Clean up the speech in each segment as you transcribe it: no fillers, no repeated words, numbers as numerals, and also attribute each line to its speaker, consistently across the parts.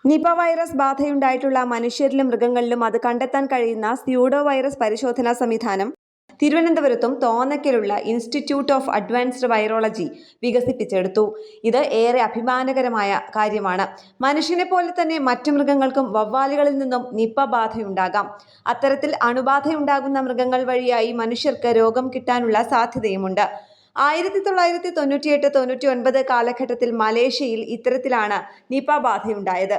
Speaker 1: Nipah virus ബാധയുണ്ടായിട്ടുള്ള മനുഷ്യരിലും മൃഗങ്ങളിലും അത് കണ്ടെത്താൻ കഴിയുന്ന സ്യൂഡോ വൈറസ് പരിശോധനാ സംവിധാനം തിരുവനന്തപുരത്തും തോന്നയ്ക്കലുള്ള ഇൻസ്റ്റിറ്റ്യൂട്ട് ഓഫ് അഡ്വാൻസ്ഡ് വൈറോളജി വികസിപ്പിച്ചെടുത്തു. ഇത് ഏറെ അഭിമാനകരമായ കാര്യമാണ്. മനുഷ്യനെ പോലെ തന്നെ മറ്റു മൃഗങ്ങൾക്കും വവ്വാലുകളിൽ നിന്നും നിപ ബാധയുണ്ടാകാം. അത്തരത്തിൽ അണുബാധയുണ്ടാകുന്ന മൃഗങ്ങൾ വഴിയായി മനുഷ്യർക്ക് രോഗം കിട്ടാനുള്ള സാധ്യതയുമുണ്ട്. 1998-99 കാലഘട്ടത്തിൽ മലേഷ്യയിൽ ഇത്തരത്തിലാണ് നിപ ബാധയുണ്ടായത്.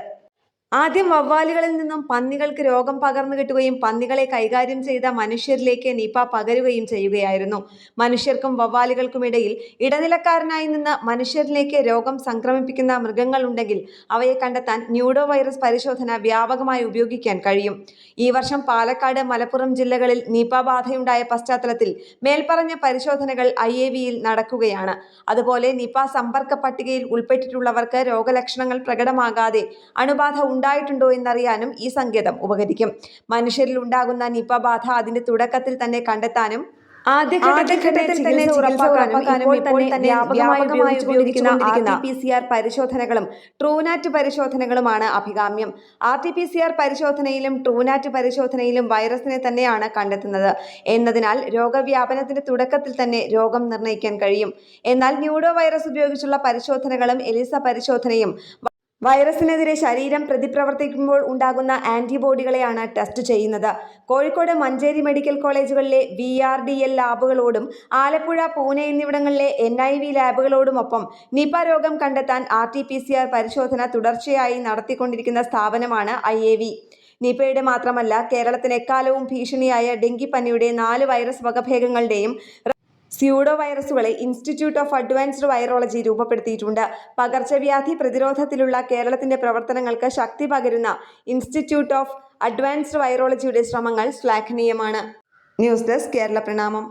Speaker 1: ആദ്യം വവ്വാലുകളിൽ നിന്നും പന്നികൾക്ക് രോഗം പകർന്നു കിട്ടുകയും പന്നികളെ കൈകാര്യം ചെയ്ത മനുഷ്യരിലേക്ക് നിപ പകരുകയും ചെയ്യുകയായിരുന്നു. മനുഷ്യർക്കും വവ്വാലുകൾക്കുമിടയിൽ ഇടനിലക്കാരനായി നിന്ന് മനുഷ്യരിലേക്ക് രോഗം സംക്രമിപ്പിക്കുന്ന മൃഗങ്ങൾ ഉണ്ടെങ്കിൽ അവയെ കണ്ടെത്താൻ ന്യൂഡോ വൈറസ് പരിശോധന വ്യാപകമായി ഉപയോഗിക്കാൻ കഴിയും. ഈ വർഷം പാലക്കാട്, മലപ്പുറം ജില്ലകളിൽ നിപ ബാധയുണ്ടായ പശ്ചാത്തലത്തിൽ മേൽപ്പറഞ്ഞ പരിശോധനകൾ IAVയിൽ നടക്കുകയാണ്. അതുപോലെ നിപ സമ്പർക്ക പട്ടികയിൽ ഉൾപ്പെട്ടിട്ടുള്ളവർക്ക് രോഗലക്ഷണങ്ങൾ പ്രകടമാകാതെ അണുബാധ ഉണ്ടായിട്ടുണ്ടോ എന്നറിയാനും ഈ സങ്കേതം ഉപകരിക്കും. മനുഷ്യരിൽ ഉണ്ടാകുന്ന നിപ ബാധ അതിന്റെ തുടക്കത്തിൽ തന്നെ കണ്ടെത്താനും ആദ്യഘട്ടത്തിൽ തന്നെ ഉറപ്പാക്കാനും ഇപ്പോൾ തന്നെ വ്യാപകമായി ഉപയോഗിക്കുന്ന RT-PCR പരിശോധനകളും ട്രൂനാറ്റ് പരിശോധനകളുമാണ് അഭികാമ്യം. RT-PCR പരിശോധനയിലും ട്രൂനാറ്റ് പരിശോധനയിലും വൈറസിനെ തന്നെയാണ് കണ്ടെത്തുന്നത് എന്നതിനാൽ രോഗവ്യാപനത്തിന്റെ തുടക്കത്തിൽ തന്നെ രോഗം നിർണ്ണയിക്കാൻ കഴിയും. എന്നാൽ ന്യൂഡോ വൈറസ് ഉപയോഗിച്ചുള്ള പരിശോധനകളും ELISA പരിശോധനയും വൈറസിനെതിരെ ശരീരം പ്രതിപ്രവർത്തിക്കുമ്പോൾ ഉണ്ടാകുന്ന ആന്റിബോഡികളെയാണ് ടെസ്റ്റ് ചെയ്യുന്നത്. കോഴിക്കോട്, മഞ്ചേരി മെഡിക്കൽ കോളേജുകളിലെ VRDL ലാബുകളോടും ആലപ്പുഴ, പൂനെ എന്നിവിടങ്ങളിലെ NIV ലാബുകളോടുമൊപ്പം നിപ രോഗം കണ്ടെത്താൻ RT-PCR പരിശോധന തുടർച്ചയായി നടത്തിക്കൊണ്ടിരിക്കുന്ന സ്ഥാപനമാണ് IAV. നിപയുടെ മാത്രമല്ല, കേരളത്തിന് എക്കാലവും ഭീഷണിയായ ഡെങ്കിപ്പനിയുടെ 4 വൈറസ് വകഭേദങ്ങളുടെയും സ്യൂഡോ വൈറസുകളെ ഇൻസ്റ്റിറ്റ്യൂട്ട് ഓഫ് അഡ്വാൻസ്ഡ് വൈറോളജി രൂപപ്പെടുത്തിയിട്ടുണ്ട്. പകർച്ചവ്യാധി പ്രതിരോധത്തിലുള്ള കേരളത്തിന്റെ പ്രവർത്തനങ്ങൾക്ക് ശക്തി പകരുന്ന ഇൻസ്റ്റിറ്റ്യൂട്ട് ഓഫ് അഡ്വാൻസ്ഡ് വൈറോളജിയുടെ ശ്രമങ്ങൾ ശ്ലാഘനീയമാണ്. ന്യൂസ് ഡെസ്ക് കേരള പ്രണാമം.